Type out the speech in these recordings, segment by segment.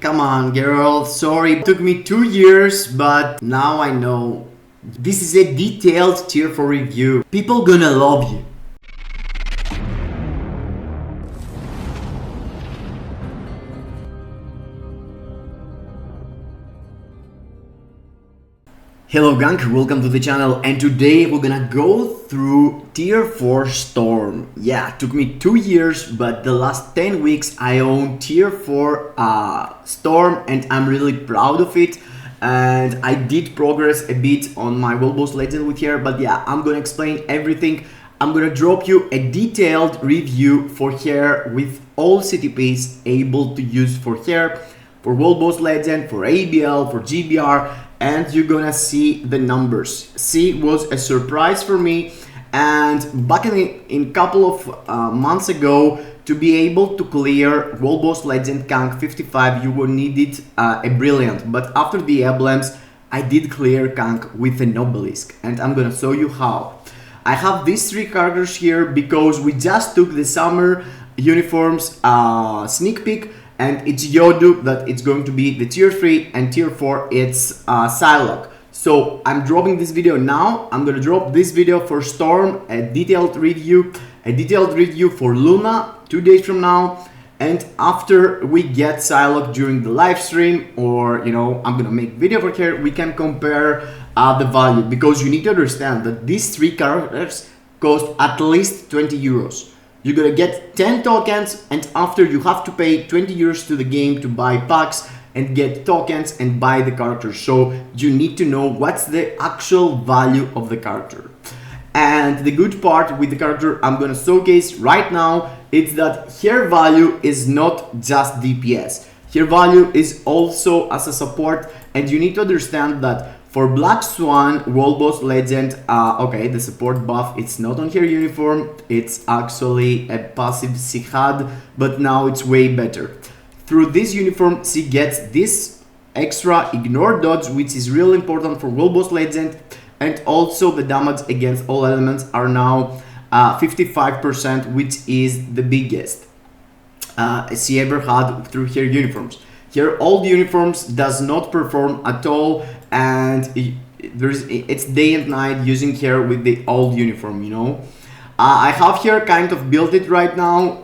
Come on, girl, sorry, it took me 2 years, but now I know. This is a detailed tier 4 review. People gonna love you. Hello gang, welcome to the channel, and today we're gonna go through tier 4 Storm. Yeah, it took me 2 years, but the last 10 weeks I own tier 4 Storm, and I'm really proud of it. And I did progress a bit on my World Boss Legend with here, but yeah, I'm gonna explain everything. I'm gonna drop you a detailed review for here with all CTPs able to use for here, for World Boss Legend, for ABL, for GBR, and you're gonna see the numbers. See, it was a surprise for me, and back in couple of months ago, to be able to clear World Boss Legend Kang 55, you will needed a brilliant, but after the emblems, I did clear Kang with an Obelisk, and I'm gonna show you how. I have these 3 characters here because we just took the summer uniforms sneak peek, and it's Yodu that it's going to be the tier 3, and tier 4 it's Psylocke. So I'm dropping this video now. I'm gonna drop this video for Storm, a detailed review for Luna 2 days from now, and after we get Psylocke during the live stream, or you know, I'm gonna make video for here, we can compare the value, because you need to understand that these 3 characters cost at least 20 euros. You're gonna get 10 tokens, and after you have to pay 20 euros to the game to buy packs and get tokens and buy the character. So you need to know what's the actual value of the character. And the good part with the character I'm gonna showcase right now is that her value is not just DPS. Her value is also as a support, and you need to understand that for Black Swan World Boss Legend, okay, the support buff, it's not on her uniform, it's actually a passive she had, but now it's way better. Through this uniform, she gets this extra ignore dodge, which is really important for World Boss Legend, and also the damage against all elements are now 55%, which is the biggest she ever had through her uniforms. Here, old uniforms does not perform at all, and it's day and night using here with the old uniform, you know. I have here kind of built it right now,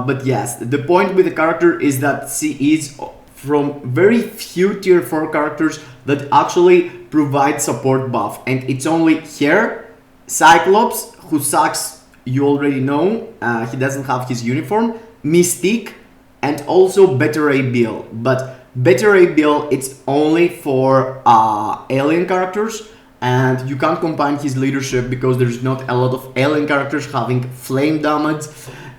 but yes, the point with the character is that she is from very few tier 4 characters that actually provide support buff, and it's only here, Cyclops, who sucks, you already know, he doesn't have his uniform, Mystique, and also better ABL, but better ABL it's only for alien characters, and you can't combine his leadership because there's not a lot of alien characters having flame damage.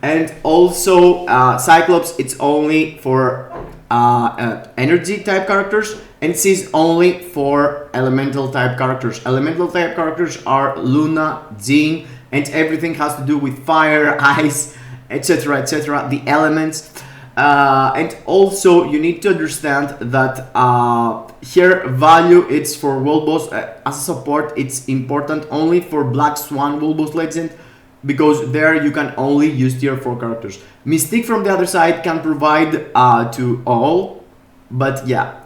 And also Cyclops, it's only for energy type characters, and she's only for elemental type characters. Elemental type characters are Luna, Jean, and everything has to do with fire, ice, etc, etc, the elements. And also you need to understand that here value it's for World Boss as a support, it's important only for Black Swan World Boss Legend, because there you can only use tier 4 characters. Mystique from the other side can provide to all, but yeah,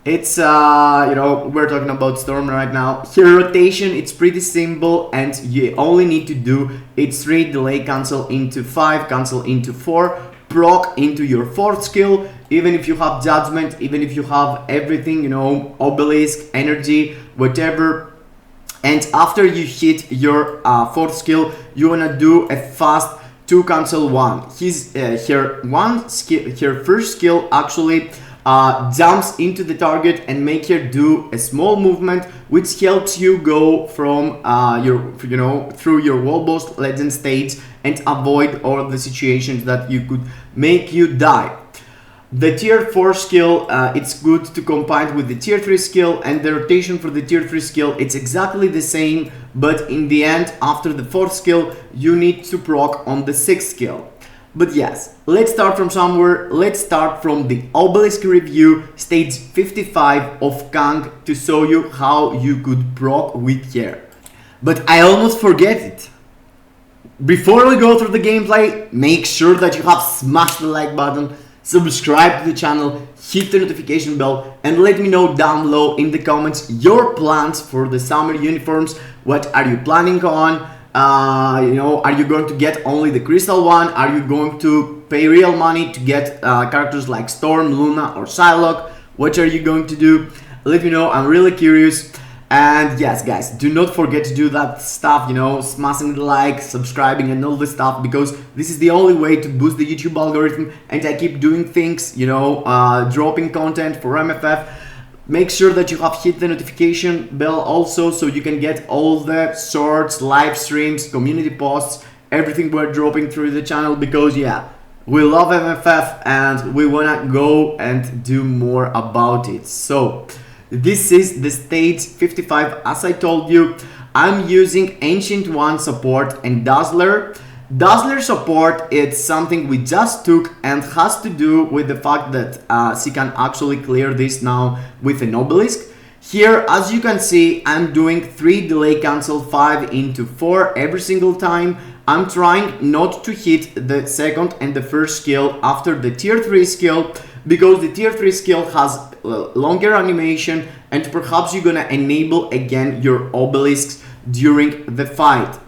it's you know, we're talking about Storm right now. Here rotation, it's pretty simple, and you only need to do it's 3 delay cancel into 5, cancel into 4, proc into your 4th skill, even if you have Judgement, even if you have everything, you know, Obelisk, energy, whatever. And after you hit your 4th skill, you wanna do a fast 2 cancel 1. Her first skill actually jumps into the target and make her do a small movement, which helps you go from through your World Boss Legend stage and avoid all the situations that you could make you die. The tier 4 skill, it's good to combine with the tier 3 skill, and the rotation for the tier 3 skill, it's exactly the same, but in the end, after the 4th skill, you need to proc on the 6th skill. But yes, let's start from somewhere. Let's start from the Obelisk review, stage 55 of Kang, to show you how you could proc with here. But I almost forget it. Before we go through the gameplay, make sure that you have smashed the like button, subscribe to the channel, hit the notification bell, and let me know down below in the comments your plans for the summer uniforms. What are you planning on? Are you going to get only the crystal one? Are you going to pay real money to get characters like Storm, Luna, or Psylocke? What are you going to do? Let me know, I'm really curious. And yes, guys, do not forget to do that stuff, smashing the like, subscribing, and all this stuff, because this is the only way to boost the YouTube algorithm. And I keep doing things, dropping content for MFF. Make sure that you have hit the notification bell also, so you can get all the shorts, live streams, community posts, everything we're dropping through the channel, because yeah, we love MFF and we wanna go and do more about it. So this is the stage 55. As I told you, I'm using Ancient One support and Dazzler. Dazzler support, it's something we just took and has to do with the fact that she can actually clear this now with an Obelisk. Here, as you can see, I'm doing 3 delay cancel 5 into 4 every single time. I'm trying not to hit the second and the first skill after the tier 3 skill, because the tier 3 skill has longer animation and perhaps you're gonna enable again your obelisks during the fight.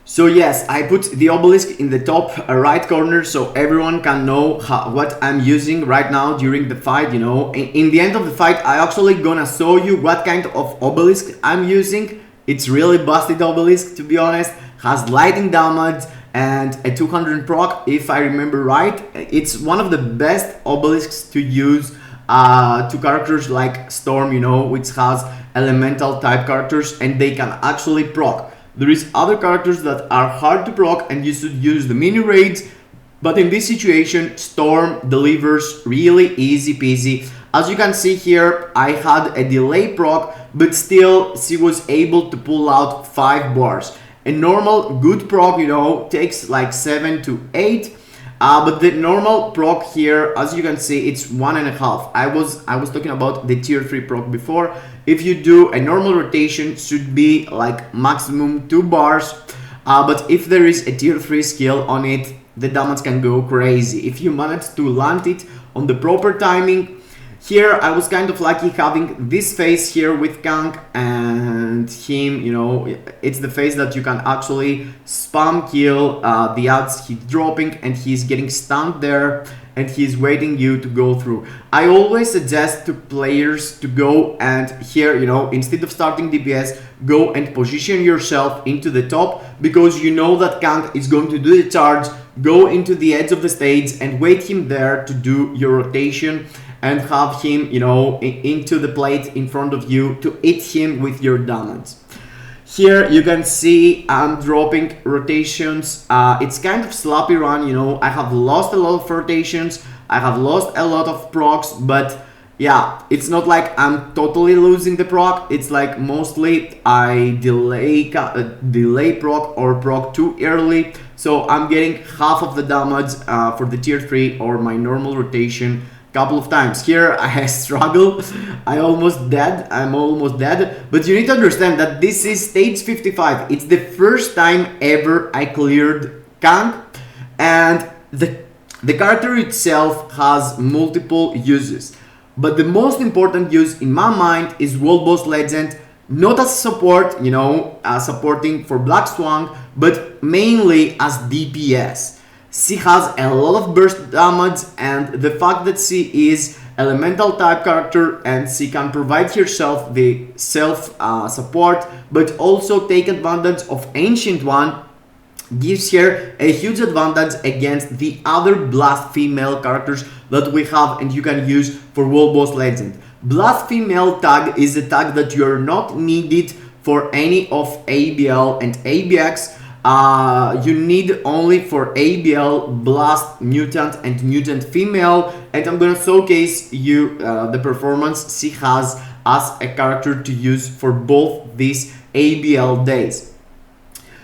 So yes, I put the obelisk in the top right corner so everyone can know what I'm using right now during the fight, In the end of the fight, I actually gonna show you what kind of obelisk I'm using. It's really busted obelisk, to be honest. Has lightning damage and a 200 proc, if I remember right. It's one of the best obelisks to use to characters like Storm, which has elemental type characters and they can actually proc. There is other characters that are hard to proc and you should use the mini raids, but in this situation Storm delivers really easy peasy. As you can see here, I had a delay proc, but still she was able to pull out 5 bars. A normal good proc, takes like 7 to 8. But the normal proc here, as you can see, it's 1.5. I was talking about the tier 3 proc before. If you do a normal rotation, should be like maximum 2 bars. But if there is a tier 3 skill on it, the damage can go crazy. If you manage to land it on the proper timing. Here I was kind of lucky having this phase here with Kang and him, it's the phase that you can actually spam kill the ads he's dropping and he's getting stunned there and he's waiting you to go through. I always suggest to players to go and here, instead of starting DPS, go and position yourself into the top, because you know that Kang is going to do the charge, go into the edge of the stage and wait him there to do your rotation and have him, into the plate in front of you to hit him with your damage. Here you can see I'm dropping rotations. It's kind of sloppy run, I have lost a lot of rotations, I have lost a lot of procs, but yeah, it's not like I'm totally losing the proc. It's like mostly I delay proc or proc too early, so I'm getting half of the damage for the tier 3 or my normal rotation couple of times. Here I struggle, I'm almost dead, but you need to understand that this is stage 55. It's the first time ever I cleared Kang, and the character itself has multiple uses, but the most important use in my mind is World Boss Legend, not as support, supporting for Black Swan, but mainly as DPS. She has a lot of burst damage, and the fact that she is elemental type character and she can provide herself the self support, but also take advantage of Ancient One, gives her a huge advantage against the other Blast female characters that we have and you can use for World Boss Legend. Blast female tag is a tag that you are not needed for any of ABL and ABX. You need only for ABL, Blast, Mutant, and Mutant Female, and I'm gonna showcase you the performance she has as a character to use for both these ABL days.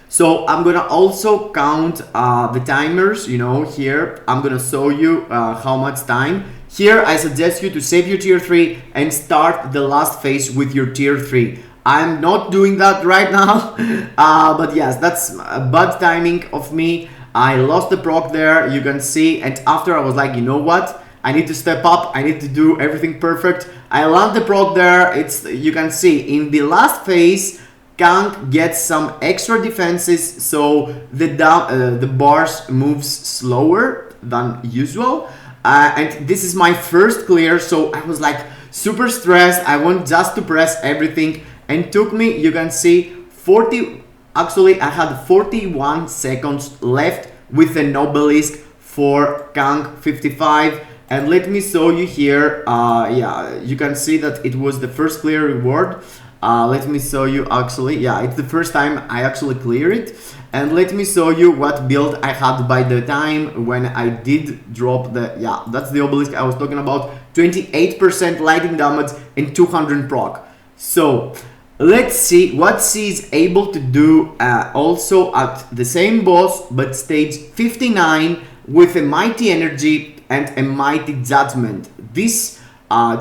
So I'm gonna also count the timers, here I'm gonna show you how much time. Here I suggest you to save your tier 3 and start the last phase with your tier 3. I'm not doing that right now, but yes, that's a bad timing of me. I lost the proc there, you can see, and after I was like, you know what? I need to step up, I need to do everything perfect. I land the proc there. It's, you can see in the last phase, Kang gets some extra defenses, so the bars moves slower than usual. And this is my first clear, so I was like super stressed. I want just to press everything, and took me, you can see, 40. Actually, I had 41 seconds left with an Obelisk for Kang 55. And let me show you here. Yeah, you can see that it was the first clear reward. Let me show you actually. Yeah, it's the first time I actually clear it. And let me show you what build I had by the time when I did drop the, yeah, that's the Obelisk I was talking about. 28% lightning damage and 200 proc. So let's see what she is able to do also at the same boss, but stage 59 with a mighty energy and a mighty judgment. These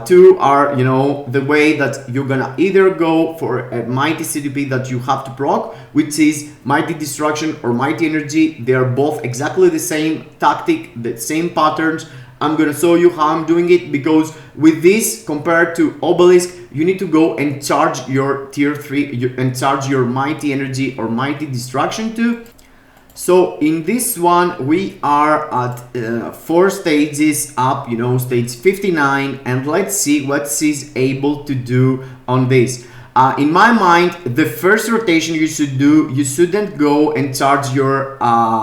two are, you know, the way that you're gonna either go for a mighty CTP that you have to proc, which is mighty destruction or mighty energy. They are both exactly the same tactic, the same patterns. I'm gonna show you how I'm doing it, because with this compared to Obelisk, you need to go and charge your tier 3 and charge your mighty energy or mighty destruction too. So in this one we are at 4 stages up, you know, stage 59, and let's see what she's able to do on this. In my mind, the first rotation you should do, you shouldn't go and charge your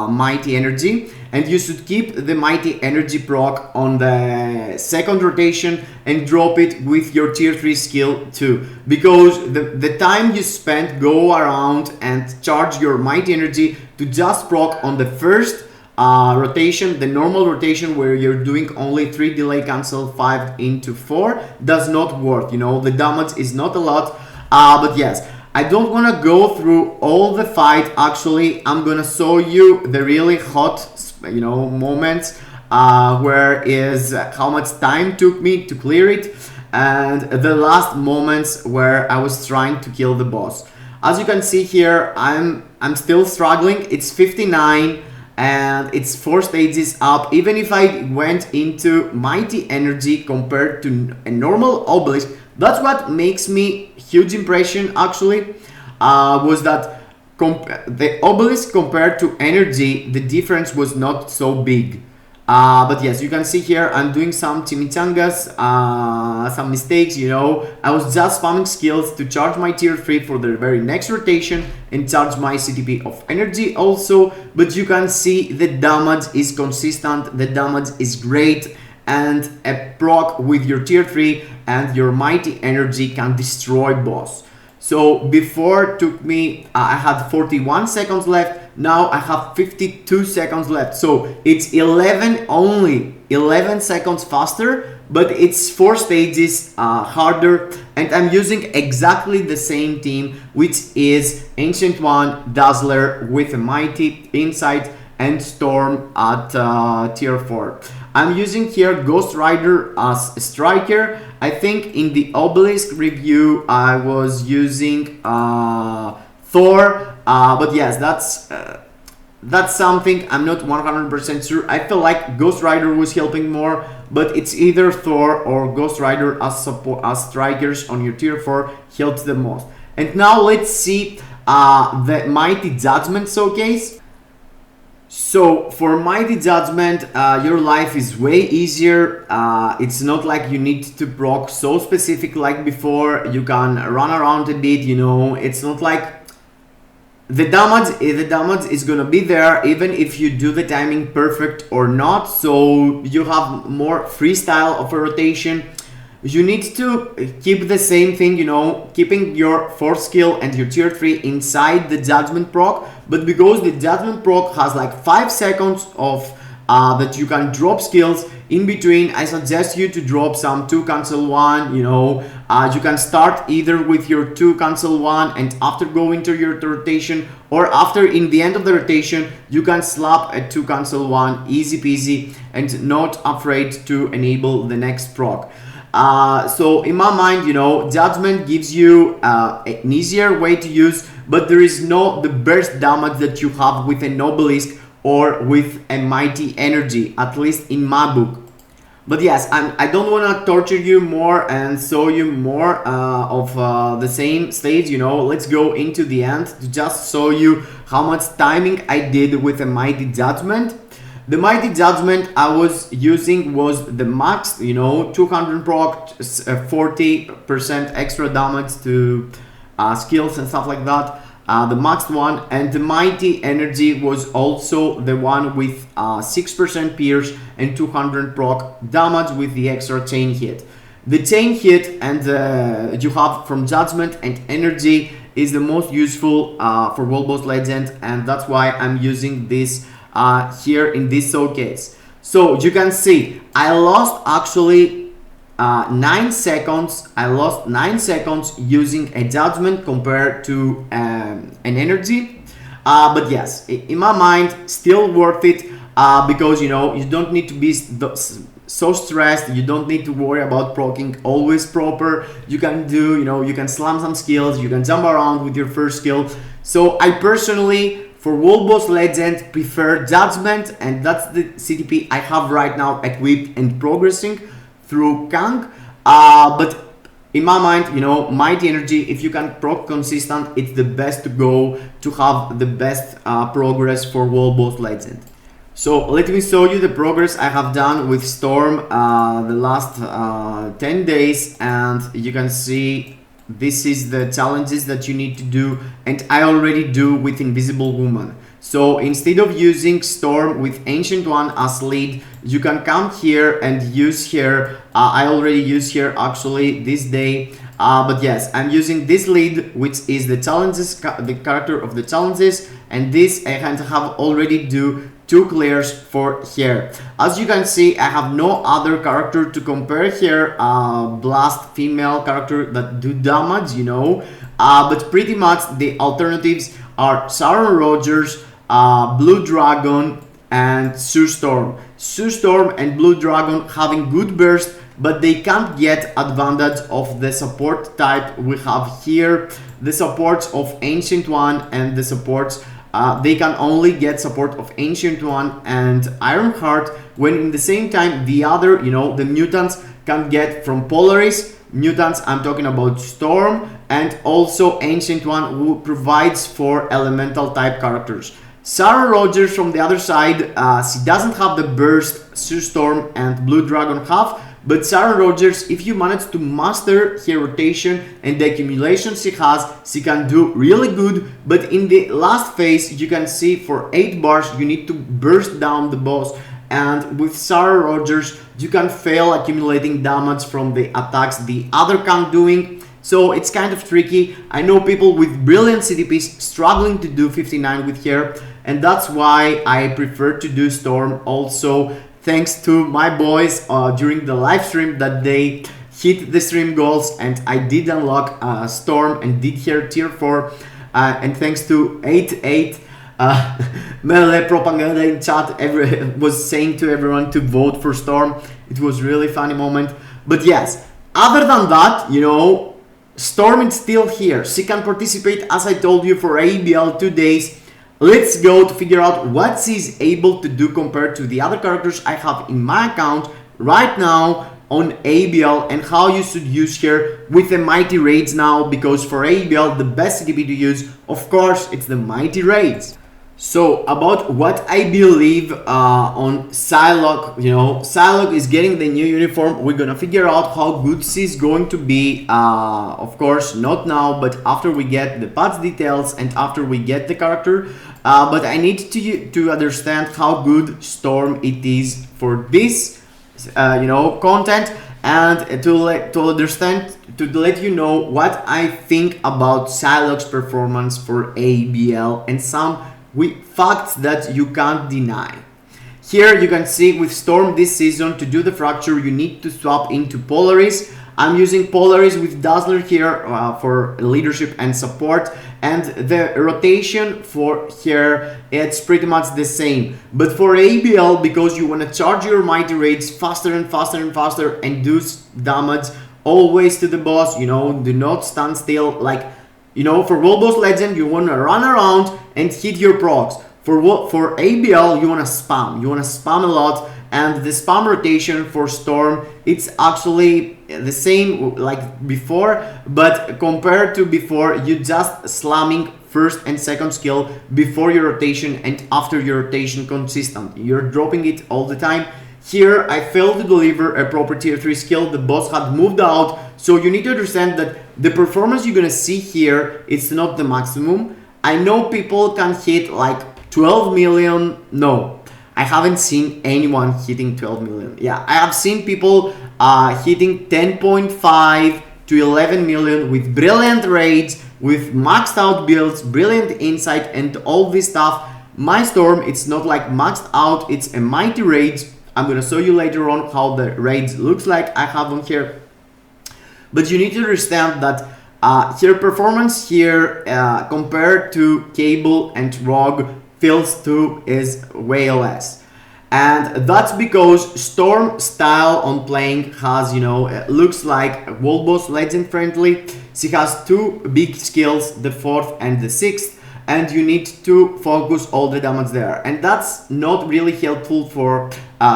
mighty energy, and you should keep the mighty energy proc on the second rotation and drop it with your tier 3 skill too, because the time you spend go around and charge your mighty energy to just proc on the first rotation, the normal rotation where you're doing only 3 delay cancel 5 into 4, does not work. You know, the damage is not a lot. But yes, I don't want to go through all the fight. Actually, I'm gonna show you the really hot, you know, moments where is how much time took me to clear it, and the last moments where I was trying to kill the boss. As you can see here, I'm still struggling. It's 59 and it's 4 stages up. Even if I went into mighty energy compared to a normal Obelisk, that's what makes me huge impression actually, was that the Obelisk compared to energy, the difference was not so big. But yes, you can see here I'm doing some chimichangas, some mistakes, you know. I was just spamming skills to charge my tier 3 for the very next rotation and charge my CTP of energy also. But you can see the damage is consistent, the damage is great, and a proc with your tier 3 and your mighty energy can destroy boss. So before took me, I had 41 seconds left. Now I have 52 seconds left. So it's 11, only 11 seconds faster, but it's 4 stages harder. And I'm using exactly the same team, which is Ancient One, Dazzler with a mighty insight, and Storm at tier 4. I'm using here Ghost Rider as a striker. I think in the Obelisk review I was using Thor, but yes, that's something I'm not 100% sure. I feel like Ghost Rider was helping more, but it's either Thor or Ghost Rider as support, as strikers on your tier 4 helps the most. And now let's see the Mighty Judgement showcase. So for Mighty Judgement, your life is way easier. It's not like you need to proc so specific like before. You can run around a bit, you know. It's not like the damage is gonna be there even if you do the timing perfect or not. So you have more freestyle of a rotation. You need to keep the same thing, you know, keeping your 4th skill and your tier 3 inside the Judgement proc, but because the Judgement proc has like 5 seconds of that you can drop skills in between, I suggest you to drop some 2 cancel 1, you know. You can start either with your 2 cancel 1 and after go into your rotation, or after in the end of the rotation you can slap a 2 cancel 1 easy peasy and not afraid to enable the next proc. So in my mind, you know, Judgement gives you an easier way to use, but there is no the burst damage that you have with an Obelisk or with a mighty energy, at least in my book. But yes, I don't want to torture you more and show you more of the same stage, you know. Let's go into the end to just show you how much timing I did with a Mighty Judgement. The Mighty Judgement I was using was the max, you know, 200 proc, 40% extra damage to skills and stuff like that. The maxed one, and the Mighty Energy was also the one with 6% pierce and 200 proc damage with the extra chain hit. The chain hit and you have from Judgement and Energy is the most useful for World Boss Legend, and that's why I'm using this here in this showcase. So you can see I lost actually 9 seconds. I lost 9 seconds using a Judgement compared to an Energy, but yes, in my mind still worth it, because you know, you don't need to be so stressed. You don't need to worry about proccing always proper. You can do, you know, you can slam some skills, you can jump around with your first skill. So I personally, for World Boss Legend, prefer Judgement, and that's the CTP I have right now equipped and progressing through Kang. But in my mind, you know, Mighty Energy, if you can proc consistent, it's the best to go to have the best progress for World Boss Legend. So let me show you the progress I have done with Storm the last 10 days, and you can see this is the challenges that you need to do, and I already do with Invisible Woman. So instead of using Storm with Ancient One as lead, you can come here and use here. I already use here actually this day, but yes, I'm using this lead, which is the challenges, the character of the challenges, and this I have already do 2 clears for here. As you can see, I have no other character to compare here, blast female character that do damage, you know, but pretty much the alternatives are Sharon Rogers, Blue Dragon, and Sue Storm. Sue Storm and Blue Dragon having good burst, but they can't get advantage of the support type we have here, the supports of Ancient One, and the supports they can only get support of Ancient One and Ironheart, when in the same time the other, you know, the mutants can get from Polaris. Mutants, I'm talking about Storm, and also Ancient One, who provides for elemental type characters. Sarah Rogers from the other side, she doesn't have the burst Sue Storm and Blue Dragon have, but Sarah Rogers, if you manage to master her rotation and the accumulation she has, she can do really good. But in the last phase, you can see for 8 bars, you need to burst down the boss. And with Sarah Rogers, you can fail accumulating damage from the attacks the other Kang doing. So it's kind of tricky. I know people with brilliant CTPs struggling to do 59 with her, and that's why I prefer to do Storm also. Thanks to my boys during the live stream that they hit the stream goals, and I did unlock Storm and did her tier 4, and thanks to 88 melee propaganda in chat, was saying to everyone to vote for Storm. It was really funny moment. But yes, other than that, you know, Storm is still here. She can participate, as I told you, for ABL 2 days. Let's go to figure out what she's able to do compared to the other characters I have in my account right now on ABL, and how you should use her with the Mighty Raids now, because for ABL the best CTP to use, of course, it's the Mighty Raids. So about what I believe on Psylocke, you know, Psylocke is getting the new uniform. We're gonna figure out how good she's going to be, of course, not now, but after we get the patch details and after we get the character. But I need to understand how good Storm it is for this, you know, content, and to let you know what I think about Psylocke's performance for ABL and some facts that you can't deny. Here you can see with Storm this season, to do the fracture you need to swap into Polaris. I'm using Polaris with Dazzler here for leadership and support, and the rotation for here, it's pretty much the same. But for ABL, because you want to charge your Mighty Raids faster and faster and faster and do damage always to the boss, you know, do not stand still. Like, you know, for World Boss Legend, you want to run around and hit your procs. For ABL, you want to spam. You want to spam a lot, and the spam rotation for Storm, it's actually the same like before, but compared to before, you just slamming first and second skill before your rotation and after your rotation consistent. You're dropping it all the time. Here, I failed to deliver a proper tier 3 skill. The boss had moved out, so you need to understand that the performance you're gonna see here, it's not the maximum. I know people can hit like 12 million. No, I haven't seen anyone hitting 12 million. Yeah, I have seen people hitting 10.5 to 11 million with brilliant raids, with maxed out builds, brilliant insight, and all this stuff. My Storm, it's not like maxed out, it's a mighty raids. I'm gonna show you later on how the raids looks like. I have them here. But you need to understand that her performance here compared to Cable and Rogue Fills 2 is way less. And that's because Storm style on playing has, you know, looks like World Boss Legend friendly. She has two big skills, the 4th and the 6th, and you need to focus all the damage there. And that's not really helpful for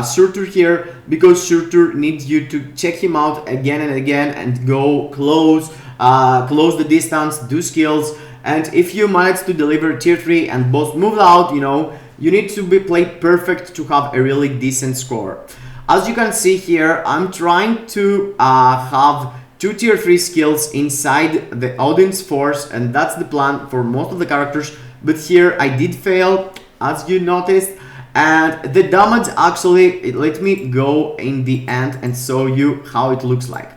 Surtur here, because Surtur needs you to check him out again and again and go close the distance, do skills. And if you manage to deliver tier 3 and boss move out, you know, you need to be played perfect to have a really decent score. As you can see here, I'm trying to have 2 tier 3 skills inside the audience force, and that's the plan for most of the characters. But here I did fail, as you noticed, and the damage actually, it let me go in the end and show you how it looks like.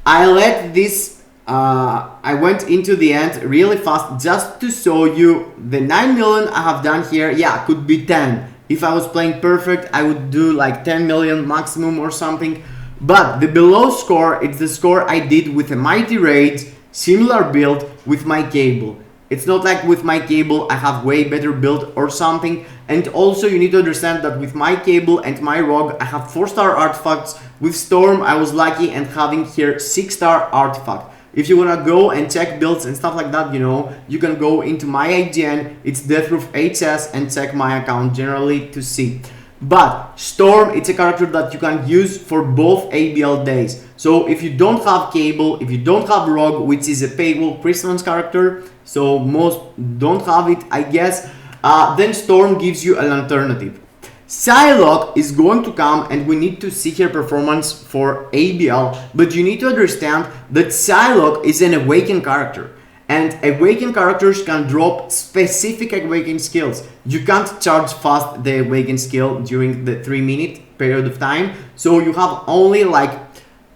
I let this I went into the end really fast just to show you the 9 million I have done here. Yeah, could be 10. If I was playing perfect, I would do like 10 million maximum or something. But the below score, it's the score I did with a mighty raid, similar build with my Cable. It's not like with my Cable I have way better build or something. And also you need to understand that with my Cable and my Rogue I have 4-star artifacts. With Storm I was lucky and having here 6-star artifact. If you wanna go and check builds and stuff like that, you know, you can go into my IGN, it's Deathroof HS, and check my account generally to see. But Storm, it's a character that you can use for both ABL days. So if you don't have Cable, if you don't have Rogue, which is a paywall Christmas character, so most don't have it, I guess, then Storm gives you an alternative. Psylocke is going to come, and we need to see her performance for ABL, but you need to understand that Psylocke is an awakened character, and awakened characters can drop specific awakened skills. You can't charge fast the awakened skill during the 3-minute period of time, so you have only like,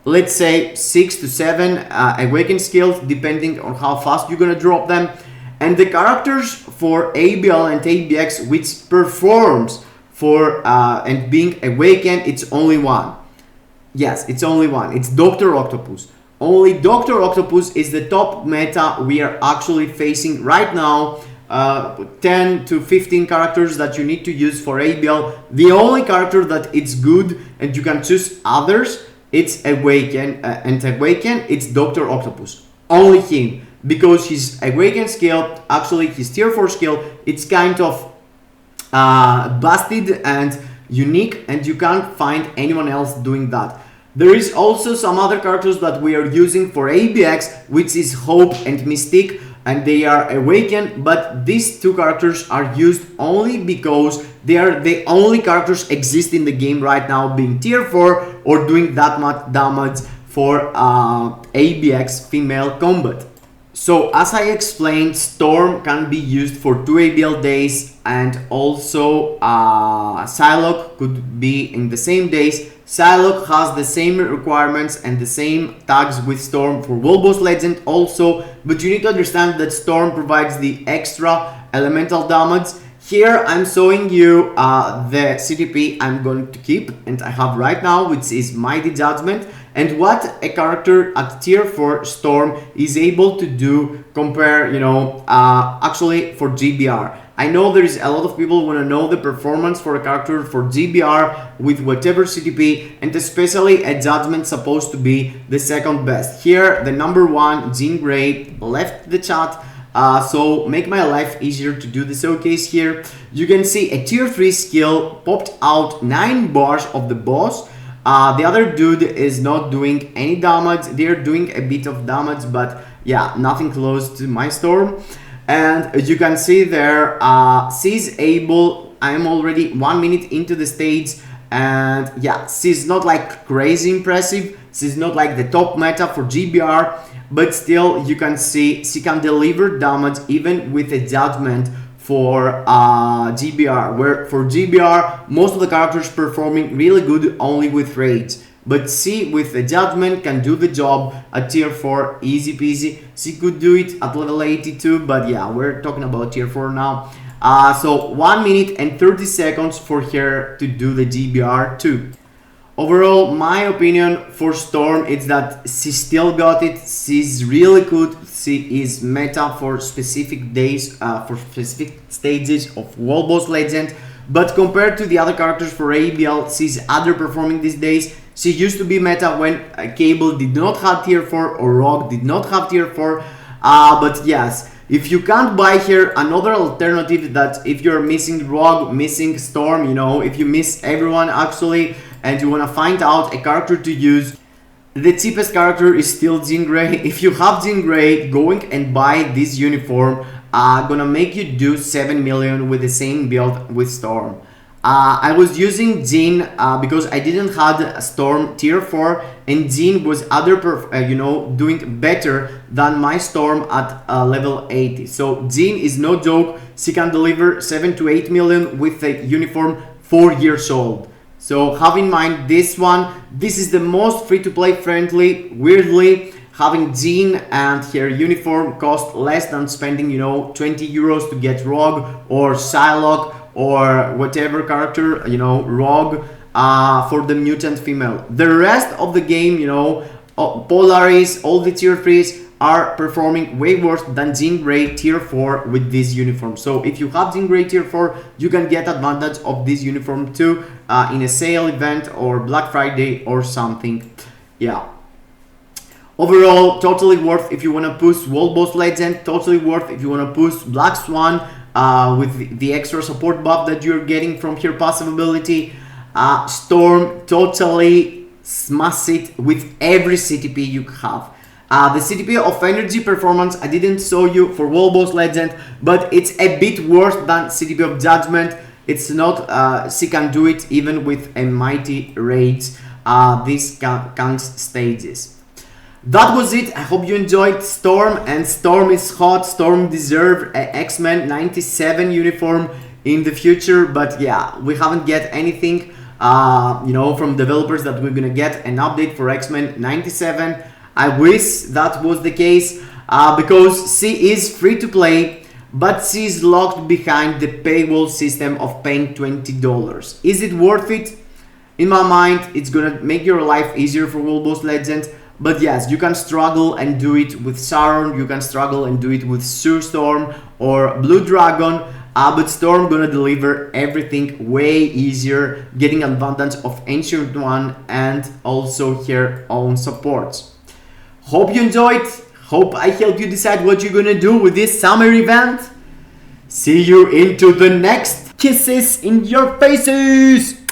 let's say 6 to 7 awakened skills depending on how fast you're gonna drop them. And the characters for ABL and ABX which performs for and being awakened, it's only one. Yes, it's only one. It's Dr. Octopus. Only Dr. Octopus is the top meta we are actually facing right now. 10 to 15 characters that you need to use for ABL. The only character that it's good and you can choose others, it's Awaken, and Awaken, it's Dr. Octopus. Only him, because his Awaken skill, actually his tier 4 skill, it's kind of busted and unique, and you can't find anyone else doing that. There is also some other characters that we are using for ABX, which is Hope and Mystique, and they are Awakened, but these two characters are used only because they are the only characters exist in the game right now being tier 4 or doing that much damage for ABX female combat. So as I explained, Storm can be used for 2 ABL days, and also Psylocke could be in the same days. Psylocke has the same requirements and the same tags with Storm for World Boss Legend also, but you need to understand that Storm provides the extra elemental damage. Here I'm showing you the CTP I'm going to keep and I have right now, which is Mighty Judgement, and what a character at tier 4 Storm is able to do compare, you know, actually for GBR. I know there is a lot of people who want to know the performance for a character for GBR with whatever CTP, and especially a Judgement supposed to be the second best. Here the number 1 Jean Grey left the chat, so make my life easier to do the showcase here. You can see a tier 3 skill popped out 9 bars of the boss. The other dude is not doing any damage. They're doing a bit of damage, but yeah, nothing close to my storm. And as you can see there, she's able, I'm already 1 minute into the stage, and yeah, she's not like crazy impressive. She's not like the top meta for GBR, but still you can see she can deliver damage even with a Judgement for GBR, where for GBR most of the characters performing really good only with raids, but she with a Judgement can do the job at tier 4 easy peasy. She could do it at level 82, but yeah, we're talking about tier 4 now. So 1 minute and 30 seconds for her to do the GBR too. Overall, my opinion for Storm is that she still got it. She's really good. She is meta for specific days, for specific stages of World Boss Legend. But compared to the other characters for ABL, she's underperforming these days. She used to be meta when Cable did not have tier 4 or Rogue did not have tier 4. But yes, if you can't buy here, another alternative that if you're missing Rogue, missing Storm, you know, if you miss everyone actually, and you want to find out a character to use, the cheapest character is still Jean Grey. If you have Jean Grey, going and buy this uniform gonna make you do 7 million with the same build with Storm. I was using Jean because I didn't have Storm tier 4, and Jean was doing better than my Storm at level 80. So Jean is no joke. She can deliver 7 to 8 million with a uniform 4 years old. So have in mind this one. This is the most free-to-play friendly. Weirdly, having Jean and her uniform cost less than spending, you know, 20 euros to get Rogue or Psylocke or whatever character, you know, Rogue for the mutant female. The rest of the game, you know, Polaris, all the tier 3s are performing way worse than Jean Grey tier 4 with this uniform. So if you have Jean Grey tier 4, you can get advantage of this uniform too in a sale event or Black Friday or something. Yeah. Overall, totally worth if you want to push World Boss Legend, totally worth if you want to push Black Swan with the extra support buff that you're getting from her passive ability. Storm, totally smash it with every CTP you have. The CTP of Energy Performance I didn't show you for World Boss Legend, but it's a bit worse than CTP of Judgement. It's not, she can do it even with a mighty raids, these Kang's stages. That was it. I hope you enjoyed Storm, and Storm is hot. Storm deserves an X-Men 97 uniform in the future, but yeah, we haven't get anything, you know, from developers that we're gonna get an update for X-Men 97. I wish that was the case because she is free to play, but she's locked behind the paywall system of paying $20. Is it worth it? In my mind, it's gonna make your life easier for World Boss Legend, but yes, you can struggle and do it with Sauron, you can struggle and do it with Sue Storm or Blue Dragon, but Storm gonna deliver everything way easier, getting advantage of Ancient One and also her own supports. Hope you enjoyed. Hope I helped you decide what you're gonna do with this summer event. See you into the next. Kisses in your faces.